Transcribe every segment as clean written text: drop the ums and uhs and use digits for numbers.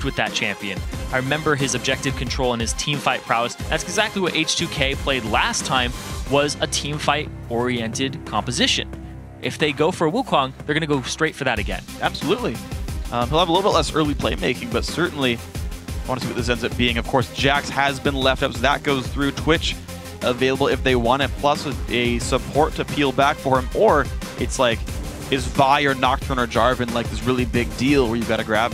with that champion. I remember his objective control and his team fight prowess. That's exactly what H2k played last time, was a team fight oriented composition. If they go for a Wukong, they're going to go straight for that again. Absolutely. He'll have a little bit less early playmaking, but certainly I want to see what this ends up being. Of course, Jax has been left up, so that goes through. Twitch available if they want it, plus a support to peel back for him, or it's like, is Vi or Nocturne or Jarvan like this really big deal where you've got to grab?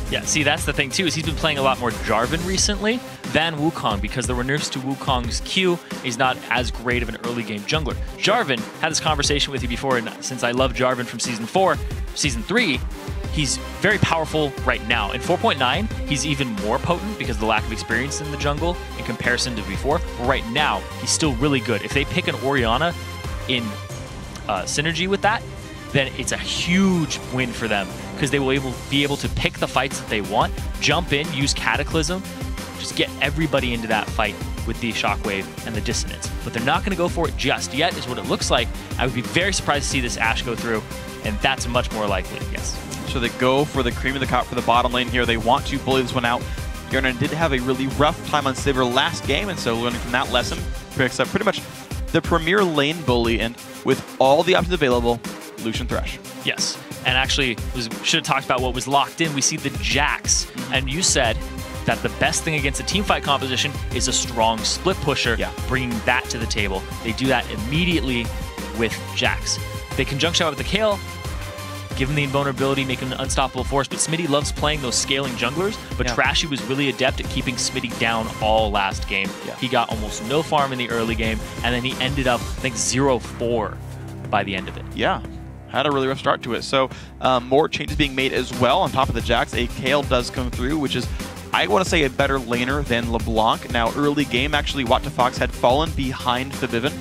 Yeah, see, that's the thing too, is he's been playing a lot more Jarvan recently than Wukong, because there were nerfs to Wukong's Q. He's not as great of an early game jungler. Jarvan, had this conversation with you before, and since I love Jarvan from Season 4, Season 3, he's very powerful right now. In 4.9, he's even more potent because of the lack of experience in the jungle in comparison to before. But right now, he's still really good. If they pick an Orianna in synergy with that, then it's a huge win for them, because they will be able to pick the fights that they want, jump in, use Cataclysm, just get everybody into that fight with the Shockwave and the Dissonance. But they're not going to go for it just yet, is what it looks like. I would be very surprised to see this Ashe go through, and that's much more likely, yes. So they go for the cream of the crop for the bottom lane here. They want to bully this one out. Zirene did have a really rough time on Sivir last game, and so learning from that lesson, picks up pretty much the premier lane bully, and with all the options available, Lucian Thresh. Yes, and actually, should have talked about what was locked in. We see the Jax, and you said that the best thing against a teamfight composition is a strong split pusher, bringing that to the table. They do that immediately with Jax. They conjunction out with the Kayle, give him the invulnerability, make him an unstoppable force, but Smitty loves playing those scaling junglers, but Trashy was really adept at keeping Smitty down all last game. He got almost no farm in the early game, and then he ended up, I think, 0-4 by the end of it. Yeah, had a really rough start to it. So more changes being made as well. On top of the Jax, a Kayle does come through, which is, I want to say, a better laner than LeBlanc. Now, early game, actually, What2Fox had fallen behind Febiven.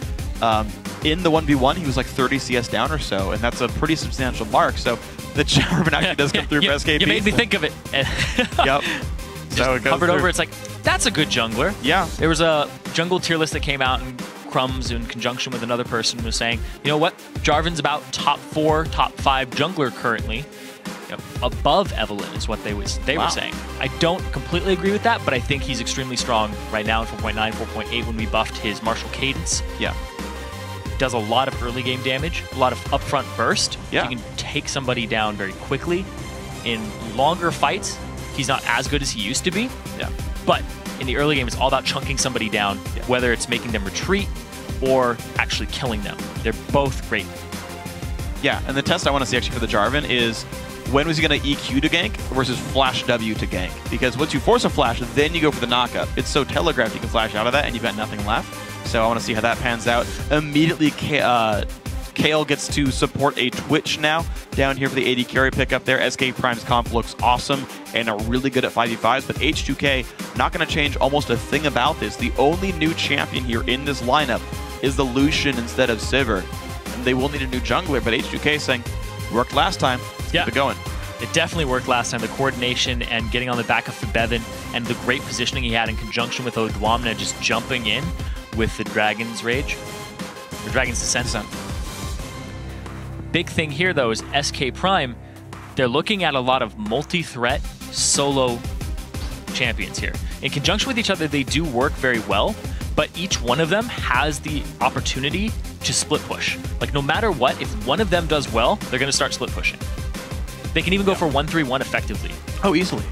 In the 1v1, he was like 30 CS down or so, and that's a pretty substantial mark. So the Jarvan actually does come through for SKP. You made me think of it. Yep. So it hovered over, it's like, that's a good jungler. Yeah. There was a jungle tier list that came out, and Crumbs, in conjunction with another person, was saying, you know what, Jarvan's about top 4, top 5 jungler currently. Above Evelynn is what they were saying. I don't completely agree with that, but I think he's extremely strong right now in 4.9, 4.8 when we buffed his martial cadence. Yeah. Does a lot of early game damage, a lot of upfront burst. Yeah. So you can take somebody down very quickly. In longer fights, he's not as good as he used to be. Yeah. But in the early game, it's all about chunking somebody down, whether it's making them retreat or actually killing them. They're both great. Yeah, and the test I want to see actually for the Jarvan is, when was he going to EQ to gank versus flash W to gank? Because once you force a flash, then you go for the knockup. It's so telegraphed you can flash out of that and you've got nothing left. So I want to see how that pans out. Immediately, Kayle gets to support a Twitch now down here for the AD carry pickup there. SK Prime's comp looks awesome and are really good at 5v5s, but H2k not going to change almost a thing about this. The only new champion here in this lineup is the Lucian instead of Sivir. And they will need a new jungler, but H2k saying, worked last time. Keep it going. It definitely worked last time. The coordination and getting on the back of Febiven and the great positioning he had in conjunction with Odwamna just jumping in with the Dragon's Rage. The Dragon's Descent. Big thing here, though, is SK Prime. They're looking at a lot of multi-threat solo champions here. In conjunction with each other, they do work very well, but each one of them has the opportunity to split push. Like, no matter what, if one of them does well, they're going to start split pushing. They can even go for 1-3-1 effectively. Oh, easily.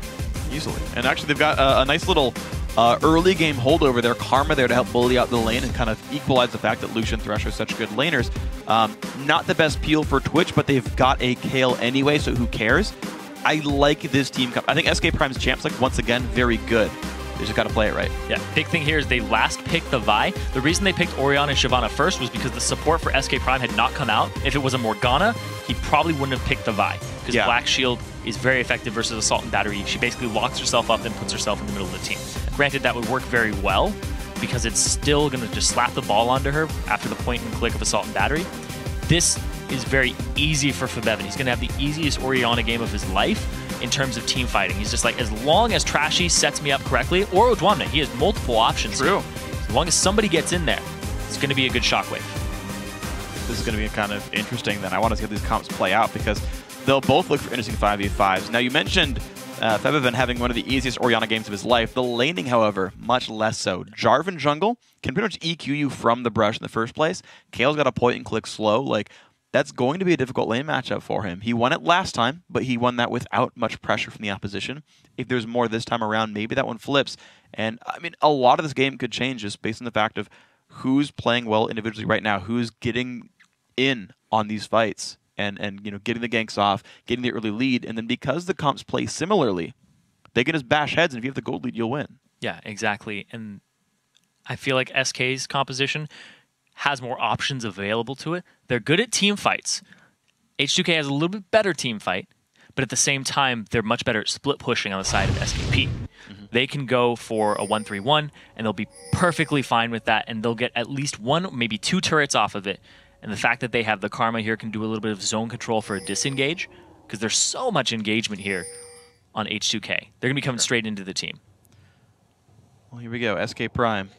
Easily. And actually, they've got a nice little early game holdover there, Karma there to help bully out the lane and kind of equalize the fact that Lucian Thresh are such good laners. Not the best peel for Twitch, but they've got a Kayle anyway, so who cares? I like this team. I think SK Prime's champs, like, once again, very good. They just got to play it right. Yeah, big thing here is they last picked the Vi. The reason they picked Orianna and Shyvana first was because the support for SK Prime had not come out. If it was a Morgana, he probably wouldn't have picked the Vi, because Black Shield is very effective versus Assault and Battery. She basically locks herself up and puts herself in the middle of the team. Granted, that would work very well, because it's still going to just slap the ball onto her after the point and click of Assault and Battery. This is very easy for Febiven. He's going to have the easiest Orianna game of his life in terms of team fighting. He's just like, as long as Trashy sets me up correctly, or Odwamna, he has multiple options. True. As long as somebody gets in there, it's going to be a good shockwave. This is going to be kind of interesting then. I want to see how these comps play out, because they'll both look for interesting 5v5s. Now, you mentioned Febiven having one of the easiest Orianna games of his life. The laning, however, much less so. Jarvan jungle can pretty much EQ you from the brush in the first place. Kale's got a point-and-click slow. Like, that's going to be a difficult lane matchup for him. He won it last time, but he won that without much pressure from the opposition. If there's more this time around, maybe that one flips. And, I mean, a lot of this game could change just based on the fact of who's playing well individually right now, who's getting in on these fights. And you know, getting the ganks off, getting the early lead, and then because the comps play similarly, they can just bash heads, and if you have the gold lead, you'll win. Yeah, exactly. And I feel like SK's composition has more options available to it. They're good at team fights. H2k has a little bit better team fight, but at the same time, they're much better at split pushing on the side of SKP. They can go for a 1-3-1, and they'll be perfectly fine with that, and they'll get at least one, maybe two turrets off of it. And the fact that they have the Karma here can do a little bit of zone control for a disengage, because there's so much engagement here on H2k. They're going to be coming straight into the team. Well, here we go. SK Prime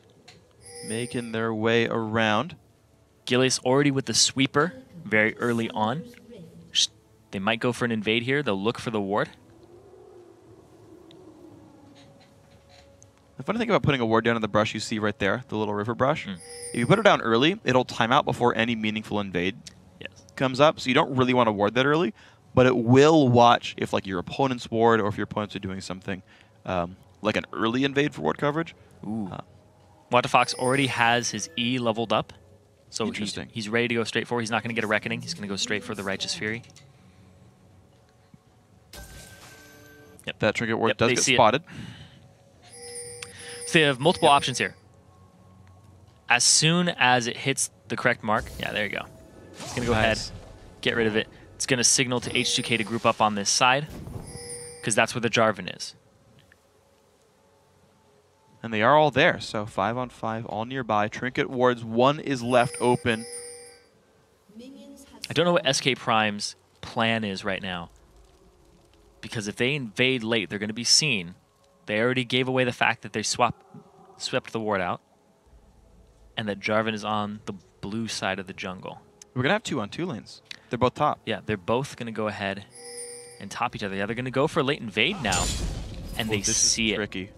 making their way around. Gilius already with the sweeper very early on. They might go for an invade here. They'll look for the ward. The funny thing about putting a ward down in the brush you see right there, the little river brush, if you put it down early, it'll time out before any meaningful invade comes up. So you don't really want to ward that early, but it will watch if like your opponent's ward or if your opponents are doing something like an early invade for ward coverage. Ooh. WTFox already has his E leveled up, so he's ready to go straight for. He's not going to get a Reckoning. He's going to go straight for the Righteous Fury. Yep. That trinket ward does get spotted. So they have multiple options here. As soon as it hits the correct mark, yeah, there you go. It's going to go ahead, get rid of it. It's going to signal to H2k to group up on this side, because that's where the Jarvan is. And they are all there, so 5-on-5, all nearby. Trinket wards, one is left open. I don't know what SK Prime's plan is right now, because if they invade late, they're going to be seen. They already gave away the fact that they swept the ward out, and that Jarvan is on the blue side of the jungle. We're going to have 2-on-2 lanes. They're both top. Yeah, they're both going to go ahead and top each other. Yeah, they're going to go for a late invade now, and they see it. Tricky.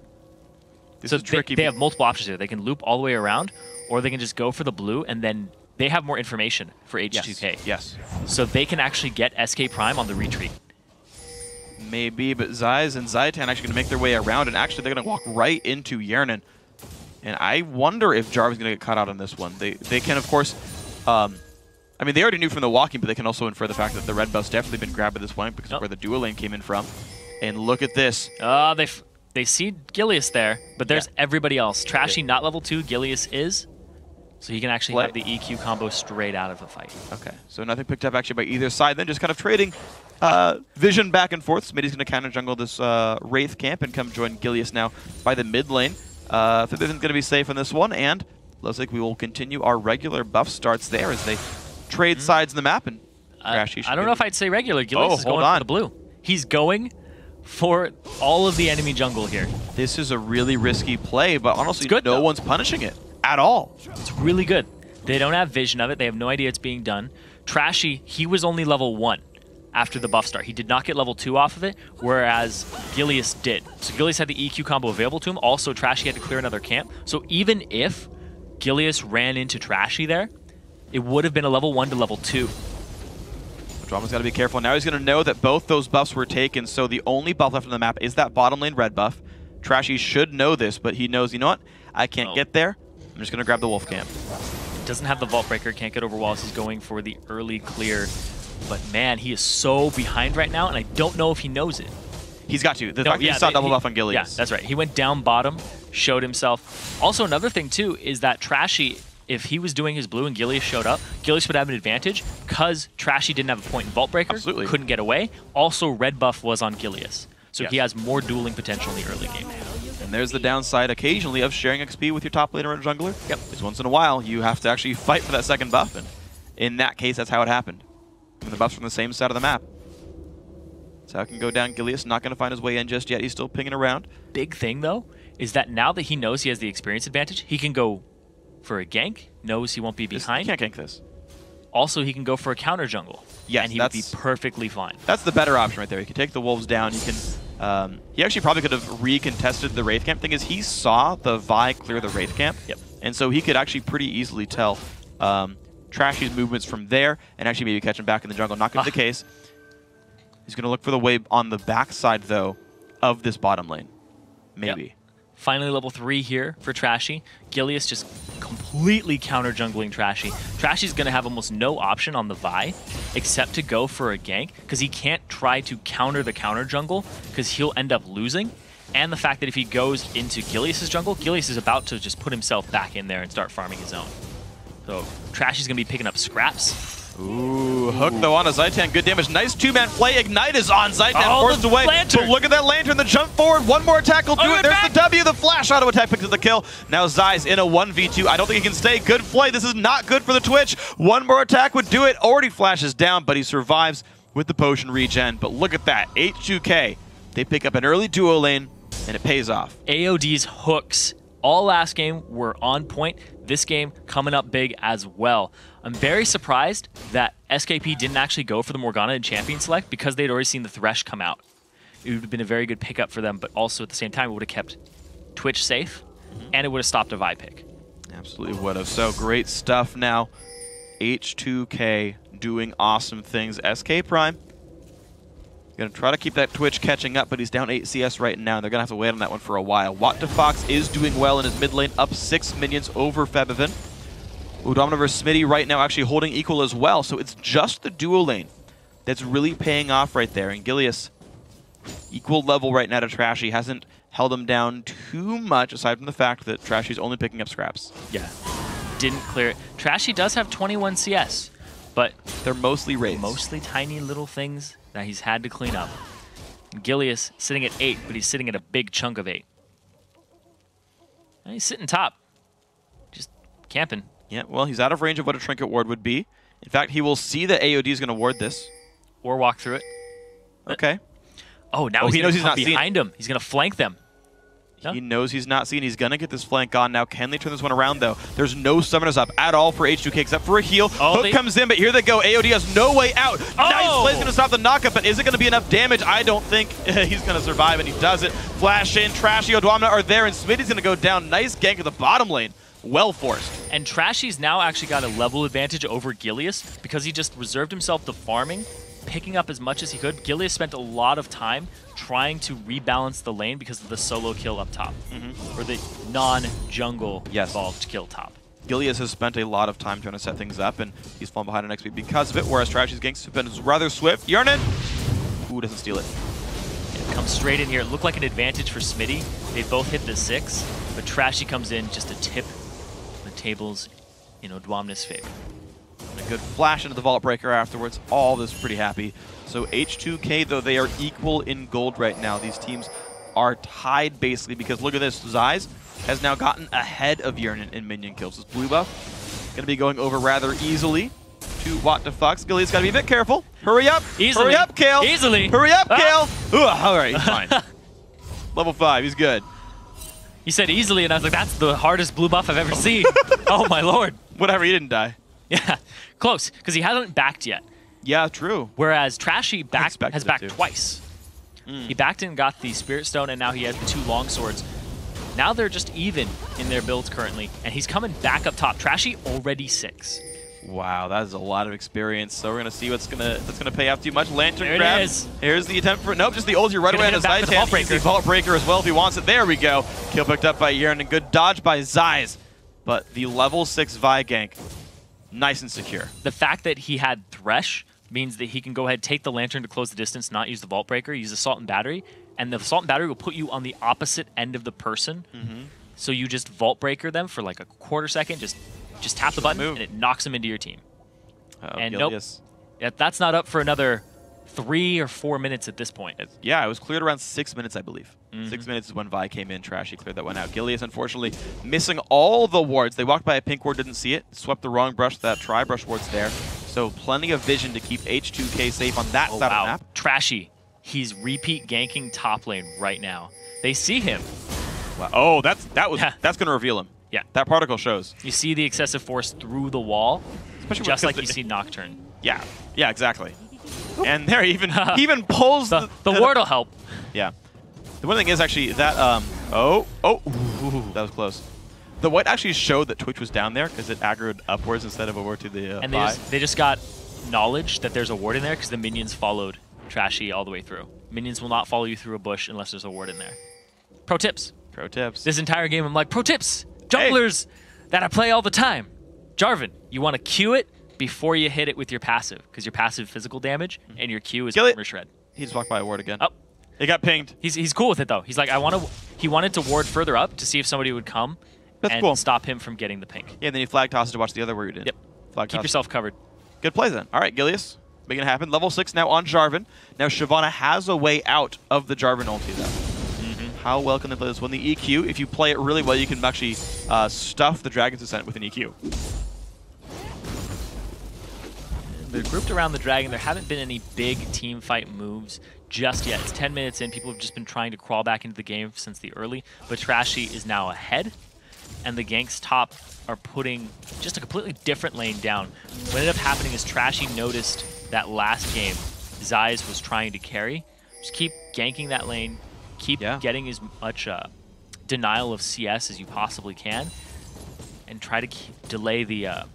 This so is tricky. They have multiple options here. They can loop all the way around, or they can just go for the blue, and then they have more information for H2k. Yes. So they can actually get SK Prime on the retreat. Maybe, but Zayas and Zayatan actually going to make their way around, and actually they're going to walk right into Zirene. And I wonder if Jarvan's going to get caught out on this one. They can, of course, I mean, they already knew from the walking, but they can also infer the fact that the red buff's definitely been grabbed at this point because of where the dual lane came in from. And look at this. They see Gilius there, but there's everybody else. Trashy, not level 2, Gilius is. So he can actually have the EQ combo straight out of the fight. Okay, so nothing picked up actually by either side. Then just kind of trading vision back and forth. Smitty's going to counter jungle this Wraith camp and come join Gilius now by the mid lane. Fib isn't going to be safe on this one, and looks like we will continue our regular buff starts there as they trade sides in the map. And I don't know if I'd say regular. Gilius is going for the blue. He's going for all of the enemy jungle here. This is a really risky play, but honestly, no one's punishing it at all. It's really good. They don't have vision of it. They have no idea it's being done. Trashy, he was only level 1 after the buff start. He did not get level 2 off of it, whereas Gilius did. So Gilius had the EQ combo available to him. Also, Trashy had to clear another camp. So even if Gilius ran into Trashy there, it would have been a level 1 to level 2. Drama's got to be careful. Now he's going to know that both those buffs were taken, so the only buff left on the map is that bottom lane red buff. Trashy should know this, but he knows, you know what? I can't get there. I'm just going to grab the wolf camp. Doesn't have the Vault Breaker, can't get over walls. He's going for the early clear. But man, he is so behind right now, and I don't know if he knows it. He's got to. The fact he saw double buff on Gilius. Yeah, that's right. He went down bottom, showed himself. Also, another thing, too, is that Trashy, if he was doing his blue and Gilius showed up, Gilius would have an advantage because Trashy didn't have a point in Vault Breaker, couldn't get away. Also, red buff was on Gilius. So he has more dueling potential in the early game. And there's the downside occasionally of sharing XP with your top laner and jungler. Yep. Because once in a while, you have to actually fight for that second buff. And in that case, that's how it happened. When the buff's from the same side of the map. So it can go down. Gilius not going to find his way in just yet. He's still pinging around. Big thing, though, is that now that he knows he has the experience advantage, he can go for a gank, knows he won't be behind. He can't gank this. Also, he can go for a counter jungle. Yes, and he would be perfectly fine. That's the better option right there. You can take the wolves down. You can He actually probably could have recontested the Wraith Camp. Thing is, he saw the Vi clear the Wraith Camp, and so he could actually pretty easily tell Trashy's movements from there and actually maybe catch him back in the jungle. Not going to be the case. He's going to look for the wave on the backside, though, of this bottom lane. Maybe. Yep. Finally, level 3 here for Trashy. Gilius just completely counter-jungling Trashy. Trashy's going to have almost no option on the Vi except to go for a gank because he can't try to counter the counter-jungle because he'll end up losing. And the fact that if he goes into Gilius' jungle, Gilius is about to just put himself back in there and start farming his own. So Trashy's going to be picking up scraps. Ooh, hook though on a Zaitan, good damage. Nice two-man play. Ignite is on. Zaitan forced away. But look at that lantern, the jump forward. One more attack will do it. There's the W, the flash auto attack picks up the kill. Now Zai's in a 1v2. I don't think he can stay. Good play. This is not good for the Twitch. One more attack would do it. Already flashes down, but he survives with the potion regen. But look at that. H2k. They pick up an early duo lane, and it pays off. AOD's hooks all last game were on point. This game coming up big as well. I'm very surprised that SKP didn't actually go for the Morgana in Champion Select because they'd already seen the Thresh come out. It would have been a very good pickup for them, but also at the same time, it would have kept Twitch safe, and it would have stopped a Vi pick. Absolutely would have. So great stuff now. H2k doing awesome things. SK Prime going to try to keep that Twitch catching up, but he's down 8 CS right now, and they're going to have to wait on that one for a while. What2Fox is doing well in his mid lane, up 6 minions over Febiven. Udomina versus Smitty right now actually holding equal as well, so it's just the duo lane that's really paying off right there. And Gilius, equal level right now to Trashy, hasn't held him down too much, aside from the fact that Trashy's only picking up scraps. Yeah, didn't clear it. Trashy does have 21 CS, but they're mostly raids. Mostly tiny little things that he's had to clean up. And Gilius sitting at 8, but he's sitting at a big chunk of 8. And he's sitting top, just camping. Yeah, well, he's out of range of what a Trinket Ward would be. In fact, he will see that AOD is going to ward this. Or walk through it. Okay. Oh, now he knows he's not behind him. He's going to flank them. He knows he's not seen. He's going to get this flank on now. Can they turn this one around, though? There's no summoners up at all for H2k except for a heal. Hook comes in, but here they go. AOD has no way out. Nice play's going to stop the knockup, but is it going to be enough damage? I don't think he's going to survive, and he does it. Flash in. Trashy, Udomina are there, and Smitty's going to go down. Nice gank at the bottom lane. Well forced. And Trashy's now actually got a level advantage over Gilius because he just reserved himself to farming, picking up as much as he could. Gilius spent a lot of time trying to rebalance the lane because of the solo kill up top, or the non-jungle involved kill top. Gilius has spent a lot of time trying to set things up, and he's fallen behind on XP because of it, whereas Trashy's ganks have been rather swift. Zirene! Ooh, doesn't steal it. It comes straight in here. It looked like an advantage for Smitty. They both hit the 6, but Trashy comes in just to tip the tables in Udomina's favor. A good flash into the Vault Breaker afterwards. All this pretty happy. So H2k, though, they are equal in gold right now. These teams are tied, basically, because look at this. Zai's has now gotten ahead of Zirene in minion kills. This blue buff going to be going over rather easily to What2Fox. Gilius got to be a bit careful. Hurry up. Easily. Hurry up, Kale. Easily. Hurry up, Kale. Ooh, all right, he's fine. Level 5, he's good. You said easily, and I was like, that's the hardest blue buff I've ever seen. Oh, my lord. Whatever, he didn't die. Yeah, close, because he hasn't backed yet. Yeah, true. Whereas Trashy has backed twice. Mm. He backed and got the Spirit Stone, and now he has the 2 long swords. Now they're just even in their builds currently, and he's coming back up top. Trashy already 6. Wow, that is a lot of experience. So we're gonna see that's gonna pay off too much. Lantern there grab. It is. Here's the attempt for nope, just the ulti right away on his Zaitan. The Vault Breaker as well if he wants it. There we go. Kill picked up by Zirene and good dodge by Zai's. But the level 6 Vi gank, nice and secure. The fact that he had Thresh means that he can go ahead, take the Lantern to close the distance, not use the Vault Breaker, use Assault and Battery, and the Assault and Battery will put you on the opposite end of the person. So you just Vault Breaker them for like a quarter second, just tap the button, and it knocks them into your team. And Gilius. Nope, that's not up for another 3 or 4 minutes at this point. Yeah, it was cleared around 6 minutes, I believe. 6 minutes is when Vi came in. Trashy cleared that one out. Gilius, unfortunately, missing all the wards. They walked by a pink ward, didn't see it. Swept the wrong brush. That tri-brush ward's there. So plenty of vision to keep H2k safe on that side of the map. Trashy, he's repeat ganking top lane right now. They see him. Wow. Oh, that's going to reveal him. Yeah. That particle shows. You see the excessive force through the wall, especially just like you see Nocturne. Yeah, exactly. And there, he even pulls the ward will help. Yeah. The one thing is actually that, ooh, that was close. The white actually showed that Twitch was down there because it aggroed upwards instead of over to the And they just got knowledge that there's a ward in there because the minions followed Trashy all the way through. Minions will not follow you through a bush unless there's a ward in there. Pro tips. Pro tips. This entire game, I'm like, pro tips. Junglers that I play all the time. Jarvan, you want to Q it before you hit it with your passive because your passive physical damage and your Q is armor shred. He just walked by a ward again. Oh. He got pinged. He's cool with it though. He's like, he wanted to ward further up to see if somebody would come and stop him from getting the pink. Yeah, and then he flag tosses to watch the other where you did. Yep. Flag Keep yourself covered. Good play then. All right, Gilius, making it happen. Level 6 now on Jarvan. Now Shyvana has a way out of the Jarvan ulti though. How well can they play this one? The EQ, if you play it really well, you can actually stuff the Dragon's Descent with an EQ. They're grouped around the Dragon. There haven't been any big team fight moves just yet. It's 10 minutes in. People have just been trying to crawl back into the game since the early, but Trashy is now ahead, and the ganks top are putting just a completely different lane down. What ended up happening is Trashy noticed that last game Zayas was trying to carry. Just keep ganking that lane, keep getting as much denial of CS as you possibly can, and try to delay the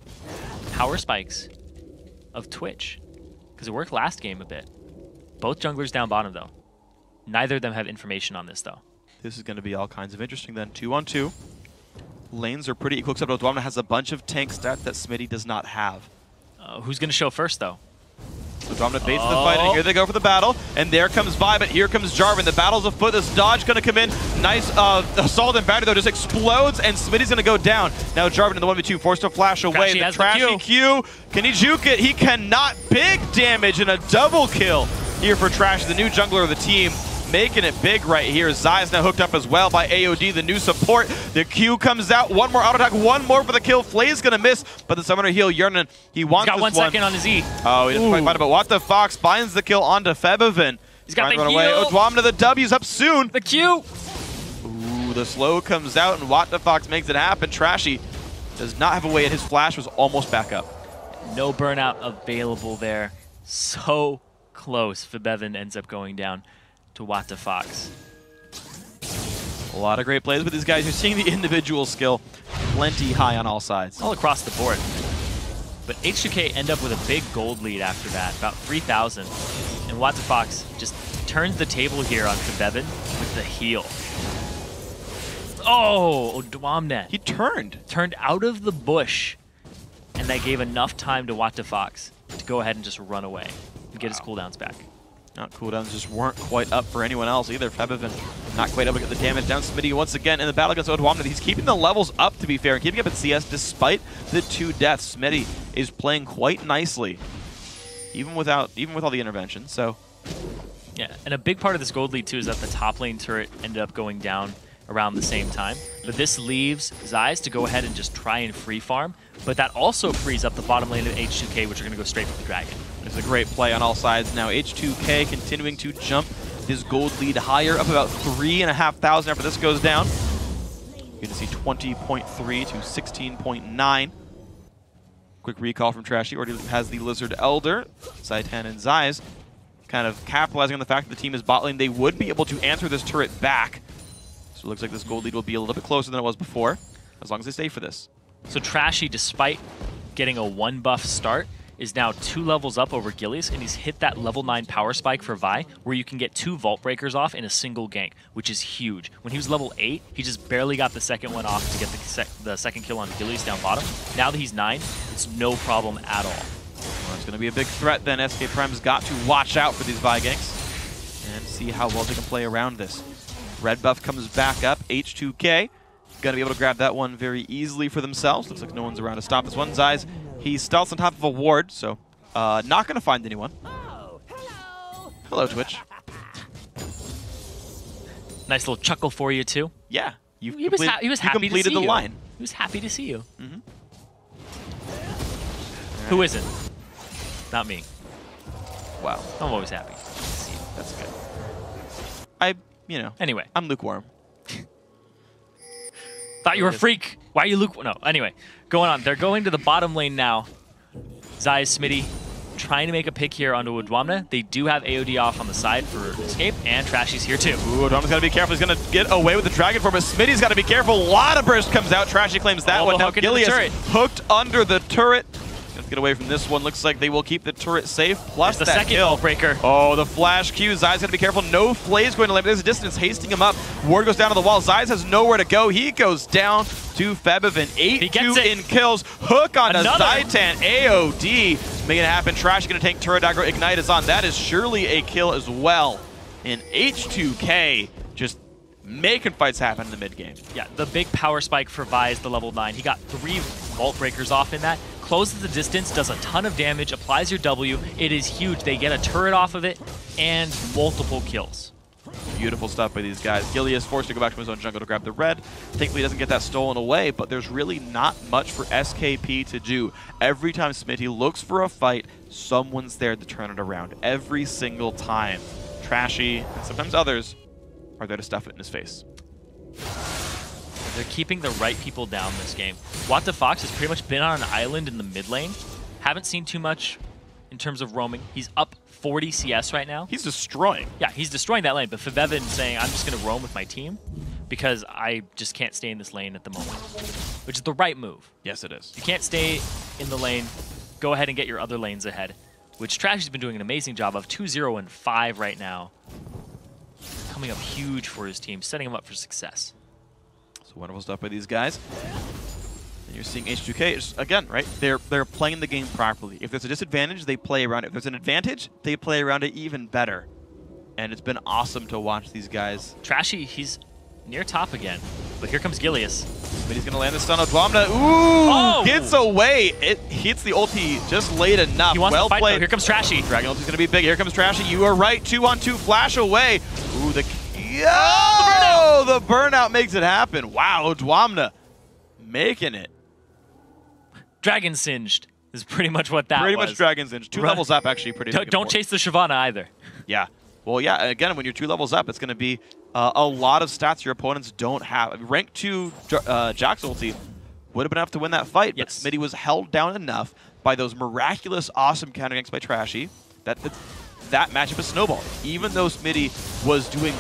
power spikes of Twitch, because it worked last game a bit. Both junglers down bottom though. Neither of them have information on this though. This is going to be all kinds of interesting then. 2-on-2. Lanes are pretty equal, except Odwamna has a bunch of tank stats that Smitty does not have. Who's going to show first though? Odwamna baits the fight, and here they go for the battle. And there comes Vi, but here comes Jarvan. The battle's afoot. This dodge going to come in. Nice assault and battery though, just explodes, and Smitty's going to go down. Now Jarvan in the 1v2, forced to flash away. The Trashy Q. Can he juke it? He cannot. Big damage and a double kill here for Trash, the new jungler of the team. Making it big right here. Zayas now hooked up as well by AOD, the new support. The Q comes out. One more auto attack. One more for the kill. Flay's going to miss, but the summoner heal, Yernan, he wants this one. He's got 1 second on his E. Oh, he doesn't quite find it, but What the Fox binds the kill onto Febiven. He's got the heal. Away. Odwamna, the W's up soon. The Q. Ooh, the slow comes out, and What the Fox makes it happen. Trashy does not have a way, and his flash was almost back up. No burnout available there. So close. Febiven ends up going down to What the Fox. A lot of great plays with these guys. You're seeing the individual skill plenty high on all sides. All across the board. But H2k end up with a big gold lead after that, about 3,000. And What the Fox just turns the table here on Febiven with the heal. Oh, Odwamna. He turned out of the bush, and that gave enough time to What the Fox to go ahead and just run away and get his cooldowns back. Now cooldowns just weren't quite up for anyone else either. Febiven not quite able to get the damage down. Smitty once again in the battle against Odwamna. He's keeping the levels up, to be fair, and keeping up in CS despite the 2 deaths. Smitty is playing quite nicely, even with all the intervention. So, yeah, and a big part of this gold lead too is that the top lane turret ended up going down around the same time. But this leaves Zayas to go ahead and just try and free farm. But that also frees up the bottom lane of H2k, which are going to go straight for the Dragon. It's a great play on all sides. Now H2k continuing to jump his gold lead higher, up about 3,500 after this goes down. You can see 20.3 to 16.9. Quick recall from Trashy. Already has the Lizard Elder. Zaitan and Zayas kind of capitalizing on the fact that the team is bot lane. They would be able to answer this turret back. So it looks like this gold lead will be a little bit closer than it was before, as long as they stay for this. So Trashy, despite getting a 1 buff start, is now 2 levels up over Gilius, and he's hit that level 9 power spike for Vi, where you can get 2 Vault Breakers off in a single gank, which is huge. When he was level 8, he just barely got the second one off to get the second kill on Gilius down bottom. Now that he's 9, it's no problem at all. Well, it's going to be a big threat then. SK Prime's got to watch out for these Vi ganks and see how well they can play around this. Red buff comes back up. H2k going to be able to grab that one very easily for themselves. Looks like no one's around to stop this one. Zayas, he stealths on top of a ward, so not going to find anyone. Oh, hello. Hello, Twitch. Nice little chuckle for you, too. Yeah. He was happy to see completed the you. line. He was happy to see you. Mm-hmm. Who isn't? Not me. Wow. I'm always happy to see you. That's good. Anyway. I'm lukewarm. Thought you were a freak. Why are you lukewarm? No. Anyway, going on. They're going to the bottom lane now. Zayas, Smitty, trying to make a pick here onto Udwamna. They do have AOD off on the side for escape, and Trashy's here too. Ooh, Udwamna's got to be careful. He's going to get away with the Dragon Form, but Smitty's got to be careful. A lot of burst comes out. Trashy claims that one. Now Gilius hooked under the turret. Let's get away from this one. Looks like they will keep the turret safe. Plus the that second kill. breaker. Oh, the flash Q. Zai's got to be careful. No Flay's going to land. There's a distance hasting him up. Ward goes down to the wall. Zai's has nowhere to go. He goes down to Febiven. 8-2 in kills. Hook on Zaitan. AOD. Making it happen. Trash going to tank turret aggro. Ignite is on. That is surely a kill as well. And H2k just making fights happen in the mid game. Yeah, the big power spike for Vi's the level 9. He got 3 vault breakers off in that. Closes the distance, does a ton of damage, applies your W. It is huge. They get a turret off of it and multiple kills. Beautiful stuff by these guys. Gilius forced to go back to his own jungle to grab the red. Thankfully, he doesn't get that stolen away, but there's really not much for SKP to do. Every time Smitty looks for a fight, someone's there to turn it around. Every single time. Trashy, and sometimes others, are there to stuff it in his face. They're keeping the right people down this game. Fox has pretty much been on an island in the mid lane. Haven't seen too much in terms of roaming. He's up 40 CS right now. He's destroying. Yeah, he's destroying that lane. But Febeven saying, I'm just going to roam with my team because I just can't stay in this lane at the moment, which is the right move. Yes, it is. You can't stay in the lane. Go ahead and get your other lanes ahead, which Trashy's been doing an amazing job of. 2-0 and 5 right now. Coming up huge for his team, setting him up for success. So wonderful stuff by these guys. And you're seeing H2k, just, again, right? They're playing the game properly. If there's a disadvantage, they play around it. If there's an advantage, they play around it even better. And it's been awesome to watch these guys. Trashy, he's near top again. But here comes Gilius. But he's going to land the stun on Udwamna. Ooh! Gets away. It hits the ulti just late enough. He wants well to fight, played. though. Here comes Trashy. Dragon ulti's going to be big. Here comes Trashy. You are right. 2-on-2 flash away. Ooh, the burnout makes it happen. Wow, Udwamna making it. Dragon Singed is pretty much what that was. Pretty much Dragon Singed. 2 levels up, actually. Pretty. Don't chase the Shyvana either. Yeah. Well, yeah, again, when you're 2 levels up, it's going to be a lot of stats your opponents don't have. Rank 2 Jax ulti would have been enough to win that fight, but Smitty was held down enough by those miraculous, awesome counter ganks by Trashy that matchup is snowballed. Even though Smitty was doing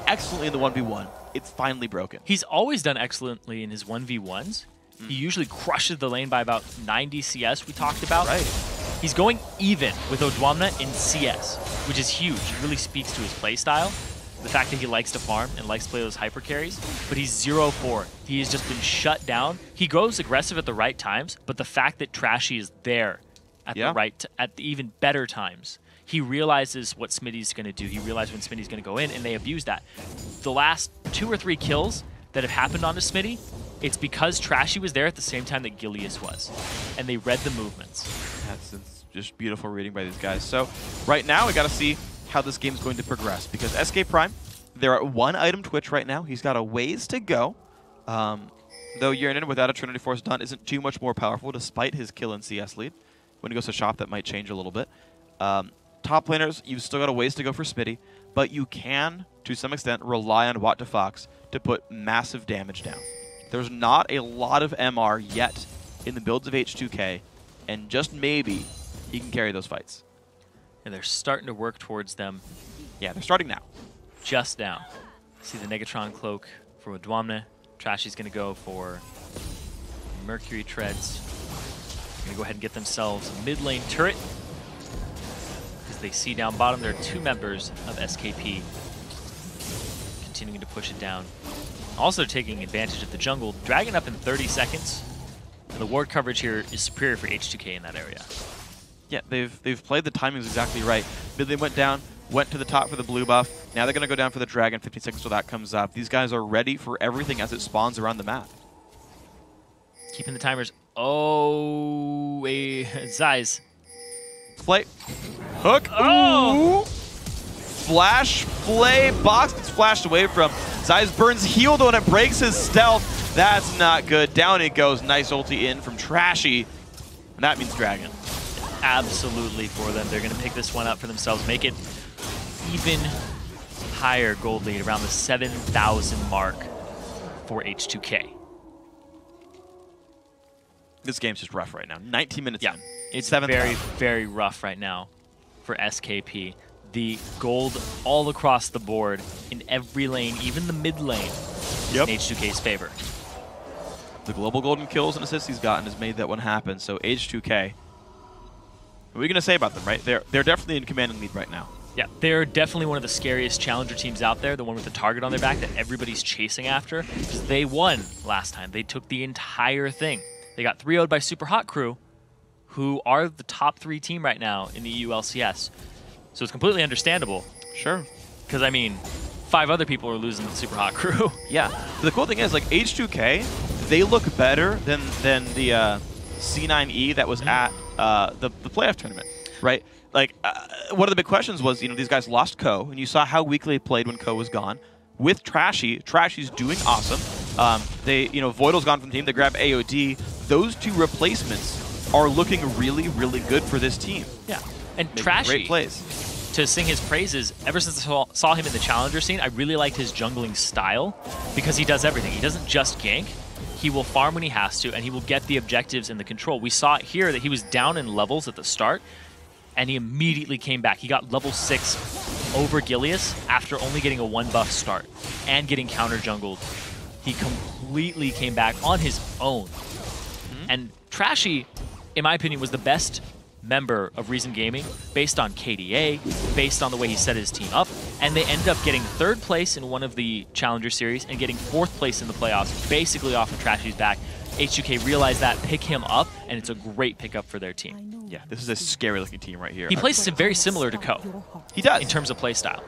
excellently in the 1v1, it's finally broken. He's always done excellently in his 1v1s. He usually crushes the lane by about 90 CS we talked about. Right. He's going even with Udwamna in CS, which is huge. It really speaks to his playstyle. The fact that he likes to farm and likes to play those hyper carries, but he's 0-4. He has just been shut down. He goes aggressive at the right times, but the fact that Trashy is there at the even better times, he realizes what Smitty's going to do. He realizes when Smitty's going to go in, and they abuse that. The last 2 or 3 kills that have happened onto Smitty, it's because Trashy was there at the same time that Gilius was, and they read the movements. That's just beautiful reading by these guys. So right now we got to see how this game's going to progress, because SK Prime, they're at 1 item Twitch right now. He's got a ways to go. Though Zirene without a Trinity Force done isn't too much more powerful despite his kill and CS lead. When he goes to shop, that might change a little bit. Top laners, you've still got a ways to go for Smitty, but you can, to some extent, rely on Fox to put massive damage down. There's not a lot of MR yet in the builds of H2k, and just maybe he can carry those fights. And they're starting to work towards them. Yeah, they're starting now. Just now. See the Negatron Cloak for Udwamna. Trashy's going to go for Mercury Treads. Going to go ahead and get themselves a mid lane turret. As they see down bottom, there are 2 members of SKP continuing to push it down. Also taking advantage of the jungle. Dragon up in 30 seconds. And the ward coverage here is superior for H2k in that area. Yeah, they've played the timings exactly right. Mid lane went down, went to the top for the blue buff. Now they're going to go down for the dragon 15 seconds till that comes up. These guys are ready for everything as it spawns around the map. Keeping the timers. Oh, Zai's. Play. Hook. Oh! Ooh. Flash play. Box gets flashed away from. Zai's burns heal though, and it breaks his stealth. That's not good. Down it goes. Nice ulti in from Trashy. And that means dragon. Absolutely for them. They're going to pick this one up for themselves. Make it even higher gold lead, around the 7,000 mark for H2k. This game's just rough right now. 19 minutes in. It's Seventh very, round. very rough right now for SKP. The gold all across the board in every lane, even the mid lane, in H2k's favor. The global golden kills and assists he's gotten has made that one happen. So H2k, what are we going to say about them, right? They're definitely in commanding lead right now. Yeah, they're definitely one of the scariest challenger teams out there, the one with the target on their back that everybody's chasing after, because they won last time. They took the entire thing. They got 3-0'd by Super Hot Crew, who are the top 3 team right now in the EU LCS. So it's completely understandable. Sure. Because, I mean, 5 other people are losing to the Super Hot Crew. Yeah. But the cool thing is, like, H2k, they look better than the C9E that was at the playoff tournament, right? Like, one of the big questions was, you know, these guys lost Ko, and you saw how weakly they played when Ko was gone. With Trashy, Trashy's doing awesome. Voidal's gone from the team. They grab AOD. Those 2 replacements are looking really, really good for this team. Yeah. And Making Trashy, great plays. To sing his praises, ever since I saw him in the challenger scene, I really liked his jungling style because he does everything. He doesn't just gank. He will farm when he has to, and he will get the objectives and the control. We saw it here that he was down in levels at the start, and he immediately came back. He got level 6 over Gilius after only getting a 1 buff start and getting counter jungled. He completely came back on his own. And Trashy, in my opinion, was the best member of Reason Gaming based on KDA, based on the way he set his team up, and they ended up getting 3rd place in one of the Challenger Series and getting 4th place in the playoffs, basically off of Trashy's back. H2k realized that, pick him up, and it's a great pickup for their team. Yeah, this is a scary-looking team right here. He plays very similar to Ko. He does. In terms of play style.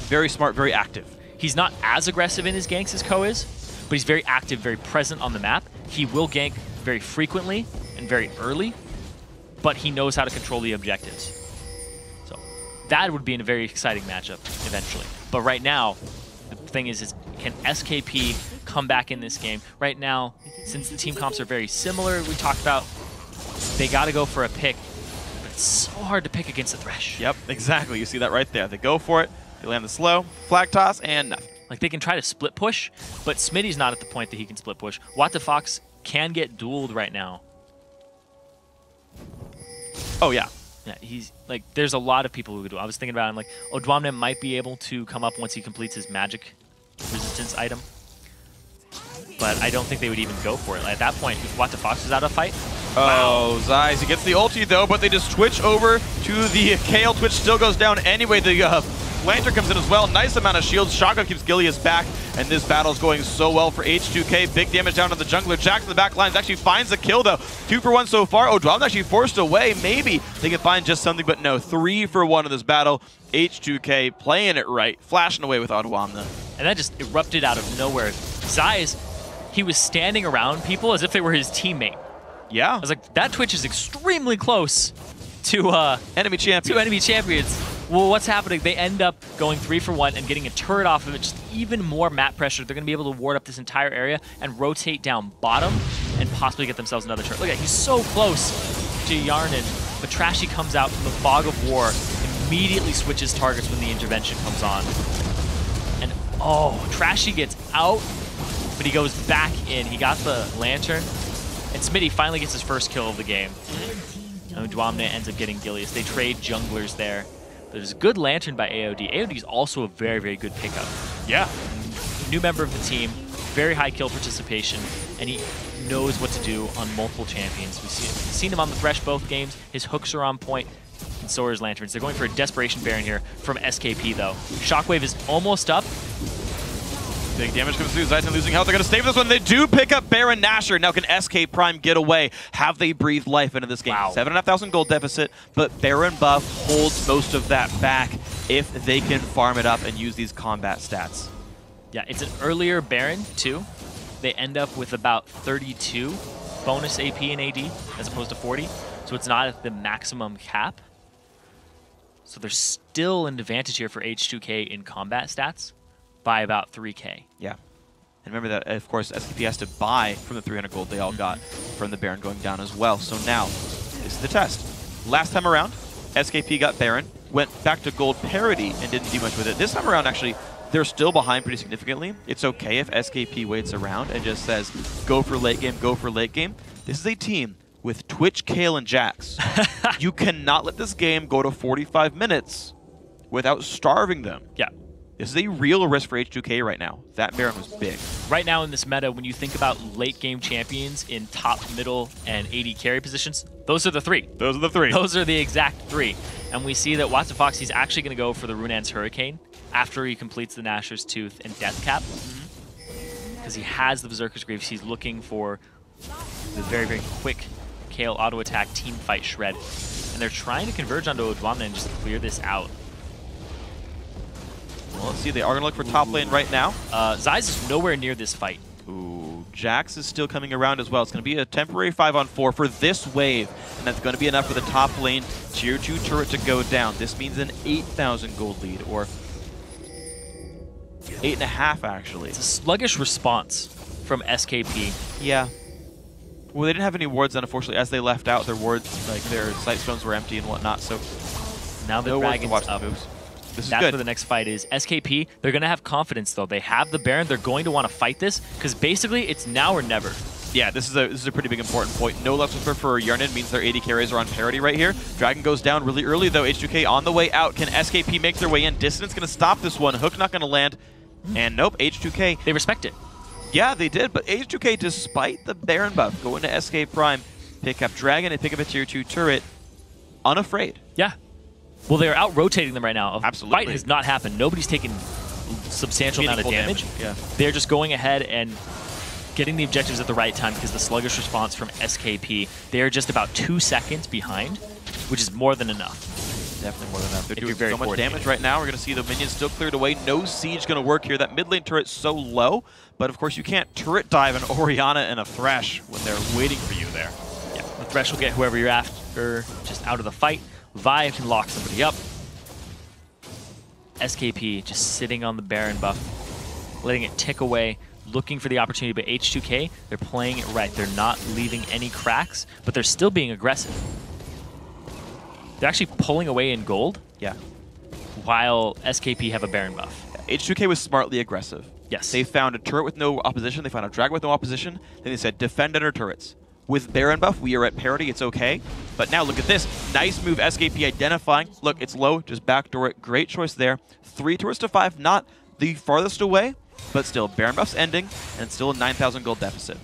Very smart, very active. He's not as aggressive in his ganks as Ko is, but he's very active, very present on the map. He will gank very frequently and very early, but he knows how to control the objectives. So that would be a very exciting matchup eventually. But right now, the thing is can SKP come back in this game? Right now, since the team comps are very similar, we talked about, they got to go for a pick, but it's so hard to pick against the Thresh. Yep, exactly. You see that right there. They go for it, they land the slow, flag toss, and nothing. Like, they can try to split push, but Smitty's not at the point that he can split push. WTFox can get dueled right now. Oh, yeah. Yeah, he's like, there's a lot of people who could do it. I was thinking about him, like, Odwamne might be able to come up once he completes his magic resistance item. But I don't think they would even go for it. Like, at that point, if WTFox is out of fight. Oh, Zeiss, he gets the ulti though, but they just switch over to the Kale. Twitch still goes down anyway. The Lantern comes in as well. Nice amount of shields. Shotgun keeps Gilius back, and this battle's going so well for H2k. Big damage down to the jungler. Jack to the back lines actually finds the kill though. 2 for 1 so far. Odwamne actually forced away. Maybe they can find just something, but no. 3 for 1 in this battle. H2k playing it right, flashing away with Odwamne. And that just erupted out of nowhere. Zeiss, he was standing around people as if they were his teammate. Yeah. I was like, that Twitch is extremely close to enemy champions. Well, what's happening? They end up going 3 for 1 and getting a turret off of it, just even more map pressure. They're going to be able to ward up this entire area and rotate down bottom and possibly get themselves another turret. Look at it, he's so close to Yarnan, but Trashy comes out from the fog of war, immediately switches targets when the intervention comes on. And oh, Trashy gets out, but he goes back in. He got the Lantern, and Smitty finally gets his first kill of the game. And Odwamne ends up getting Gilius. They trade junglers there. There's a good Lantern by AOD. AOD is also a very, very good pickup. Yeah. New member of the team, very high kill participation, and he knows what to do on multiple champions. We've seen him on the Thresh both games. His hooks are on point, and so are his Lanterns. They're going for a Desperation Baron here from SKP, though. Shockwave is almost up. Big damage comes through. Zeiss losing health. They're going to stay for this one. They do pick up Baron Nashor. Now can SK Prime get away? Have they breathed life into this game? Wow. 7,500 gold deficit, but Baron buff holds most of that back if they can farm it up and use these combat stats. Yeah, it's an earlier Baron, too. They end up with about 32 bonus AP and AD as opposed to 40, so it's not at the maximum cap. So there's still an advantage here for H2k in combat stats by about 3k. Yeah. And remember that, of course, SKP has to buy from the 300 gold they all got from the Baron going down as well. So now, this is the test. Last time around, SKP got Baron, went back to gold parity and didn't do much with it. This time around, actually, they're still behind pretty significantly. It's okay if SKP waits around and just says, go for late game, go for late game. This is a team with Twitch, Kale, and Jax. You cannot let this game go to 45 minutes without starving them. Yeah. This is a real risk for H2k right now. That Baron was big. Right now in this meta, when you think about late game champions in top, middle, and AD carry positions, those are the three. Those are the three. Those are the exact three. And we see that WhatsApp he's actually going to go for the Runan's Hurricane after he completes the Nashor's Tooth and Death Cap. Because he has the Berserker's Greaves. He's looking for the very, very quick Kale auto attack team fight shred. And they're trying to converge onto Odwamna and just clear this out. Well, let's see. They are going to look for top lane right now. Zeiss is nowhere near this fight. Ooh, Jax is still coming around as well. It's going to be a temporary 5-on-4 for this wave. And that's going to be enough for the top lane tier 2 turret to go down. This means an 8,000 gold lead, or 8.5 actually. It's a sluggish response from SKP. Yeah. Well, they didn't have any wards, unfortunately. As they left out, their wards, like their sight stones were empty and whatnot. So now the no dragon's wards to watch up. the moves. This That's is good. where the next fight is. SKP, they're going to have confidence, though. They have the Baron. They're going to want to fight this, because basically it's now or never. Yeah, this is a pretty big important point. No left whisper for Zirene means their AD carries are on parity right here. Dragon goes down really early, though. H2k on the way out. Can SKP make their way in? Dissonance going to stop this one. Hook not going to land. And nope, H2k. They respect it. Yeah, they did, but H2k, despite the Baron buff, go into SK Prime, pick up Dragon, and pick up a tier 2 turret, unafraid. Yeah. Well, they're out-rotating them right now. Absolutely. Fight has not happened. Nobody's taken substantial amount of damage. Yeah. They're just going ahead and getting the objectives at the right time because the sluggish response from SKP, they're just about 2 seconds behind, which is more than enough. Definitely more than enough. They're If doing you're very so much coordinated. damage right now. We're going to see the minions still cleared away. No siege going to work here. That mid lane turret's so low, but of course you can't turret dive an Orianna and a Thresh when they're waiting for you there. Yeah, the Thresh will get whoever you're after just out of the fight. Vi can lock somebody up. SKP just sitting on the Baron buff, letting it tick away, looking for the opportunity, but H2k, they're playing it right. They're not leaving any cracks, but they're still being aggressive. They're actually pulling away in gold. Yeah. While SKP have a Baron buff. H2k was smartly aggressive. Yes. They found a turret with no opposition. They found a dragon with no opposition. Then they said, defend under turrets. With Baron buff, we are at parity. It's okay. But now look at this. Nice move, SKP identifying. Look, it's low. Just backdoor it. Great choice there. 3 turrets to 5. Not the farthest away, but still Baron buff's ending, and still a 9,000 gold deficit.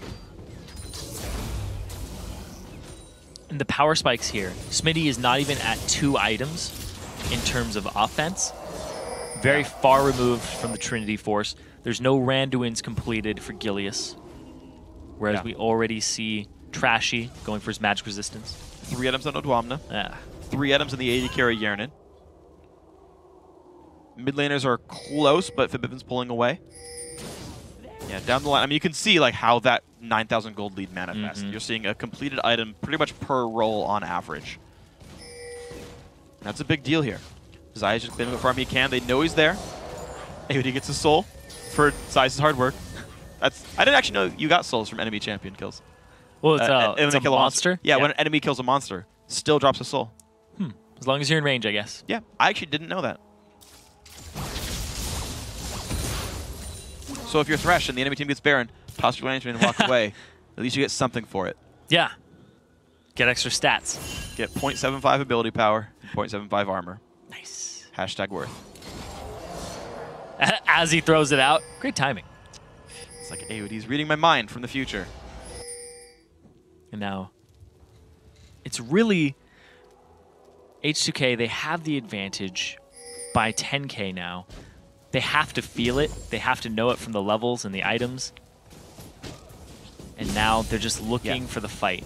And the power spikes here. Smitty is not even at 2 items in terms of offense. Very far removed from the Trinity Force. There's no Randuins completed for Gilius. Whereas we already see Trashy going for his magic resistance. 3 items on Odwamna. Yeah. 3 items in the AD carry Zirene. Mid laners are close, but Fibivin's pulling away. Yeah, down the line. I mean, you can see like how that 9,000 gold lead manifests. You're seeing a completed item pretty much per roll on average. That's a big deal here. Zai's just been as far as he can. They know he's there. AOD gets a soul for Zai's hard work. I didn't actually know you got souls from enemy champion kills. Well, And it's they a kill monster? Yeah, when an enemy kills a monster, still drops a soul. As long as you're in range, I guess. Yeah, I actually didn't know that. So if you're Thresh and the enemy team gets Baron, toss your lantern and walk away. At least you get something for it. Yeah. Get extra stats. Get 0.75 ability power and 0.75 armor. Nice. Hashtag worth. As he throws it out. Great timing. It's like AOD's reading my mind from the future. And now, it's really H2k, they have the advantage by 10k now. They have to feel it. They have to know it from the levels and the items. And now they're just looking for the fight.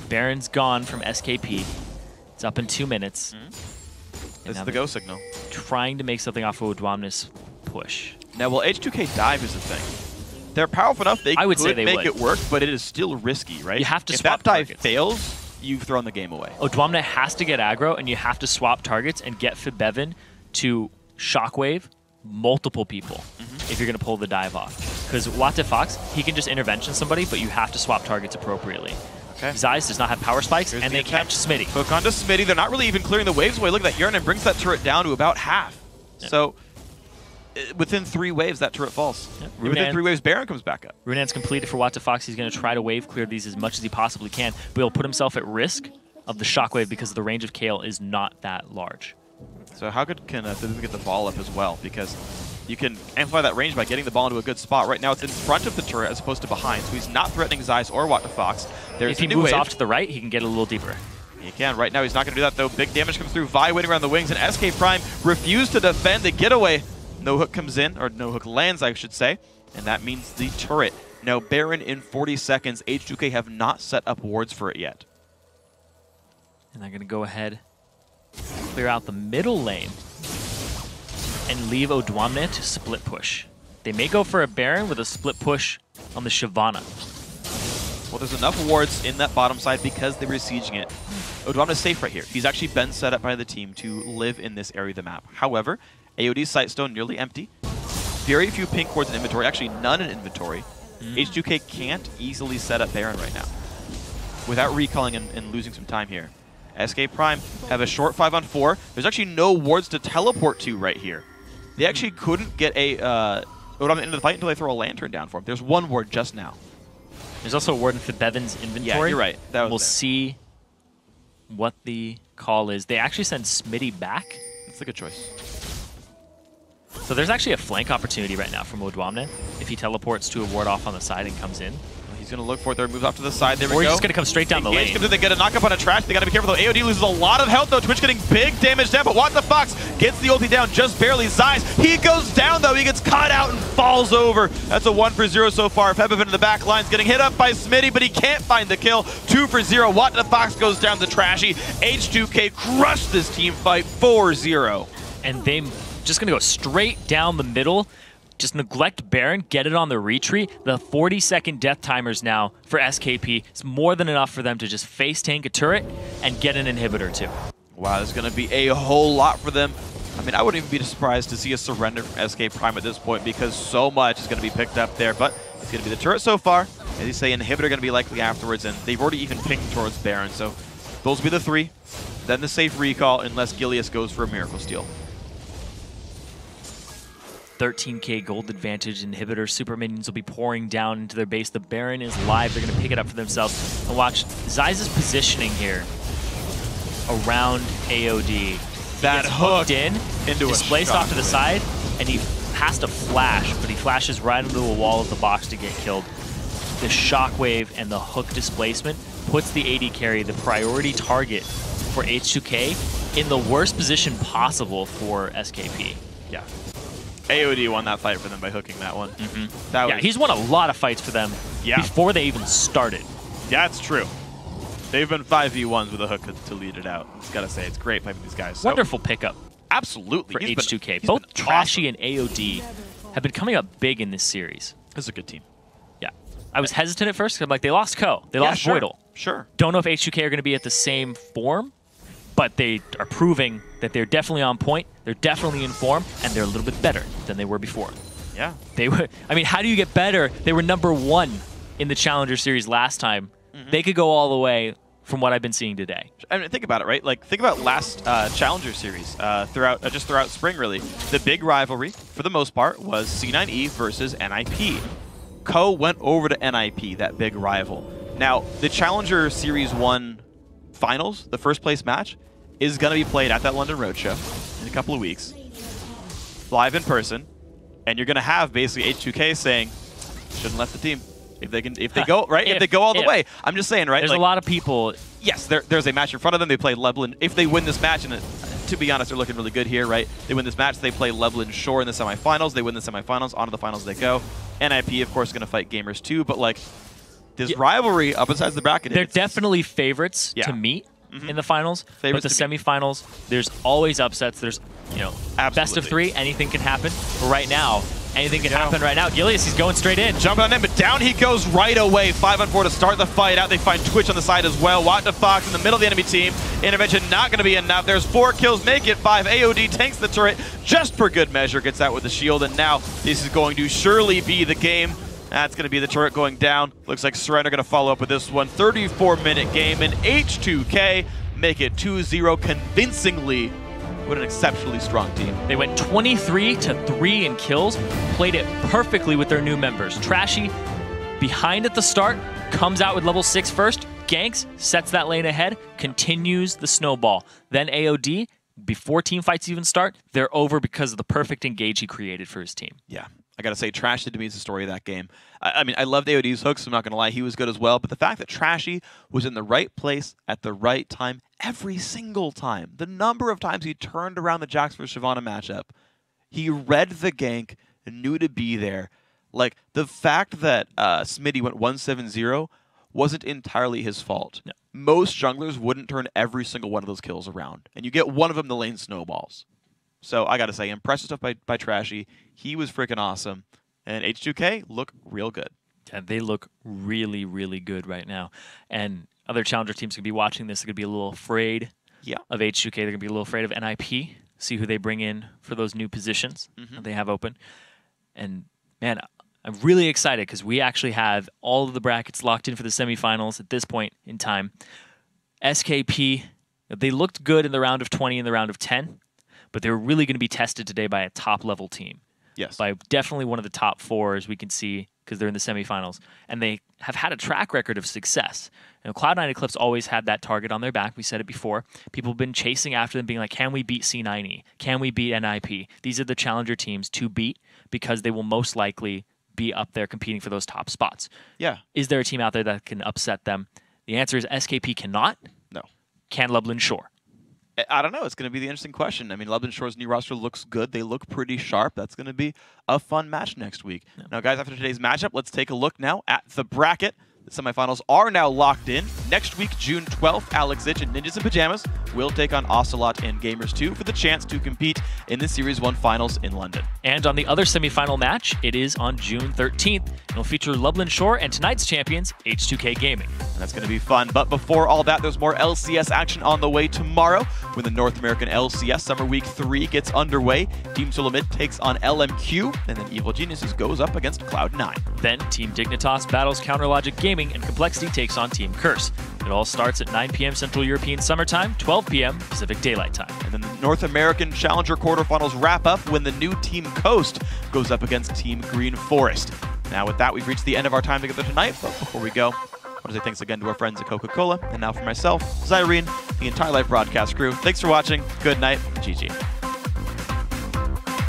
Baron's gone from SKP. It's up in 2 minutes. This is the go signal. Trying to make something off of Odwamna's push. Now, will H2k dive is the thing. They're powerful enough they I would could say they make would. it work, but it is still risky, right? You have to if swap that dive targets. fails, you've thrown the game away. Odwamna has to get aggro, and you have to swap targets and get Fibevin to shockwave multiple people if you're going to pull the dive off. Because Fox, he can just intervention somebody, but you have to swap targets appropriately. Okay. Zeiss does not have power spikes, Here's and the they catch attempt. Smitty. Hook onto Smitty. They're not really even clearing the waves away. Look at that. Zirene brings that turret down to about half. Yeah. So within 3 waves, that turret falls. Yep. Within 3 waves, Baron comes back up. Runan's completed for WTF. He's going to try to wave clear these as much as he possibly can, but he'll put himself at risk of the shockwave because the range of Kale is not that large. So how good can Zirene get the ball up as well? Because you can amplify that range by getting the ball into a good spot. Right now, it's in front of the turret as opposed to behind, so he's not threatening Zeiss or WTF. If he moves off to the right, he can get a little deeper. He can. Right now, he's not going to do that, though. Big damage comes through. Vi waiting around the wings, and SK Prime refused to defend the getaway. No hook comes in, or no hook lands, I should say, and that means the turret. Now, Baron in 40 seconds. H2k have not set up wards for it yet. And they're going to go ahead, clear out the middle lane, and leave Odwamne to split push. They may go for a Baron with a split push on the Shyvana. Well, there's enough wards in that bottom side because they were sieging it. Odwamne's safe right here. He's actually been set up by the team to live in this area of the map. However, AOD's Sightstone nearly empty. Very few pink wards in inventory, actually none in inventory. H2k can't easily set up Baron right now without recalling and losing some time here. SK Prime have a short 5-on-4. There's actually no wards to teleport to right here. They actually couldn't get a Odwamne into the fight until they throw a lantern down for him. There's one ward just now. There's also a ward in Bevan's inventory. Yeah, you're right. That was we'll see what the call is. They actually send Smitty back. That's a good choice. So there's actually a flank opportunity right now from Odwamne if he teleports to a ward off on the side and comes in. He's going to look for it there, moves off to the side. There we go. Or he's go. just going to come straight down the lane. They get a knock up on a trash. They got to be careful though. AOD loses a lot of health though. Twitch getting big damage down, but WTF gets the ulti down just barely. Zeiss, he goes down though. He gets caught out and falls over. That's a 1-for-0 so far. Pepevin in the back line's getting hit up by Smitty, but he can't find the kill. 2-for-0. WTF goes down to Trashy. H2k crushed this team fight 4-0. And they just going to go straight down the middle. Just neglect Baron, get it on the retreat. The 40-second death timers now for SKP. It's more than enough for them to just face tank a turret and get an inhibitor too. Wow, there's going to be a whole lot for them. I mean, I wouldn't even be surprised to see a surrender from SK Prime at this point because so much is going to be picked up there. But it's going to be the turret so far. As you say, inhibitor going to be likely afterwards, and they've already even picked towards Baron. So those will be the 3. Then the safe recall unless Gilius goes for a Miracle Steal. 13k gold advantage. Inhibitor super minions will be pouring down into their base. The Baron is live. They're going to pick it up for themselves. And watch Zeiss' positioning here around AOD. That hooked into displaced off to the side, and he has to flash, but he flashes right into the wall of the box to get killed. The shockwave and the hook displacement puts the AD carry, the priority target for H2k, in the worst position possible for SKP. Yeah. AOD won that fight for them by hooking that one. Yeah, he's won a lot of fights for them before they even started. Yeah, it's true. They've been 5v1s with a hook to lead it out. Just gotta say, it's great playing with these guys. So. Wonderful pickup. Absolutely. For H2k. Both Trashy and AOD have been coming up big in this series. This is a good team. Yeah. I was hesitant at first because I'm like, they lost Ko. They lost Voidal. Sure. Don't know if H2k are going to be at the same form, but they are proving that they're definitely on point, they're definitely in form, and they're a little bit better than they were before. Yeah. They were. I mean, how do you get better? They were number 1 in the Challenger Series last time. They could go all the way from what I've been seeing today. I mean, think about it, right? Like, think about last Challenger Series throughout spring, really. The big rivalry, for the most part, was C9E versus NIP. Ko went over to NIP, that big rival. Now, the Challenger Series 1 finals, the first place match, is going to be played at that London Roadshow in a couple of weeks, live in person, and you're going to have basically H2k saying, shouldn't left the team. If they go right, if they go all the way, I'm just saying, right? There's a lot of people. Yes, there's a match in front of them. They play Leblin. If they win this match, and to be honest, they're looking really good here, right? They win this match, they play Leblin Shore in the semifinals. They win the semifinals, on to the finals they go. NIP, of course, is going to fight Gamers too, but like this rivalry up inside the bracket. They're definitely favorites to meet in the finals, but the semifinals, there's always upsets. There's, best of 3, anything can happen. But right now, anything can happen right now. Gilius, he's going straight in. Jumping on him, but down he goes right away. 5-on-4 to start the fight out. They find Twitch on the side as well. WTF in the middle of the enemy team. Intervention not going to be enough. There's 4 kills, make it 5. AOD tanks the turret just for good measure. Gets out with the shield, and now this is going to surely be the game. That's going to be the turret going down. Looks like Zirene are going to follow up with this one. 34-minute game, and H2k make it 2-0 convincingly What an exceptionally strong team. They went 23-3 in kills, played it perfectly with their new members. Trashy, behind at the start, comes out with level 6 first, ganks, sets that lane ahead, continues the snowball. Then AOD, before team fights even start, they're over because of the perfect engage he created for his team. Yeah. I got to say, Trashy to me is the story of that game. I mean, I loved AOD's hooks, I'm not going to lie, he was good as well, but the fact that Trashy was in the right place at the right time every single time, the number of times he turned around the Jax vs. Shyvana matchup, he read the gank, knew to be there. Like, the fact that Smitty went 1-7-0 wasn't entirely his fault. No. Most junglers wouldn't turn every single one of those kills around, and you get one of them, the lane snowballs. So I got to say, impressive stuff by Trashy. He was freaking awesome. And H2k look real good. Yeah, they look really, really good right now. And other challenger teams could be watching this. They're going to be a little afraid of H2k. They're going to be a little afraid of NIP. See who they bring in for those new positions that they have open. And, man, I'm really excited because we actually have all of the brackets locked in for the semifinals at this point in time. SKP, they looked good in the round of 20 and the round of 10. But they were really going to be tested today by a top-level team. Yes. By definitely one of the top 4, as we can see, because they're in the semifinals. And they have had a track record of success. You know, Cloud9 Eclipse always had that target on their back. We said it before. People have been chasing after them, being like, can we beat C9E? Can we beat NIP? These are the challenger teams to beat because they will most likely be up there competing for those top spots. Yeah. Is there a team out there that can upset them? The answer is SKP cannot. No. Can Lublin Shore? I don't know. It's going to be the interesting question. I mean, Lublin Shore's new roster looks good. They look pretty sharp. That's going to be a fun match next week. Yeah. Now, guys, after today's matchup, let's take a look now at the bracket. The semifinals are now locked in. Next week, June 12th, Alex Ich and Ninjas in Pajamas will take on Ocelot and Gamers 2 for the chance to compete in the Series 1 finals in London. And on the other semifinal match, it is on June 13th. It'll feature Lublin Shore and tonight's champions, H2k-Gaming. And that's going to be fun. But before all that, there's more LCS action on the way tomorrow when the North American LCS Summer Week 3 gets underway. Team Sulamit takes on LMQ, and then Evil Geniuses goes up against Cloud9. Then Team Dignitas battles Counterlogic Gaming, and Complexity takes on Team Curse. It all starts at 9 p.m. Central European Summertime, 12 p.m. Pacific Daylight Time. And then the North American Challenger quarterfinals wrap up when the new Team Coast goes up against Team Green Forest. Now with that, we've reached the end of our time together tonight, but before we go, I want to say thanks again to our friends at Coca-Cola, and now for myself, Zirene, the entire live broadcast crew. Thanks for watching, good night, GG.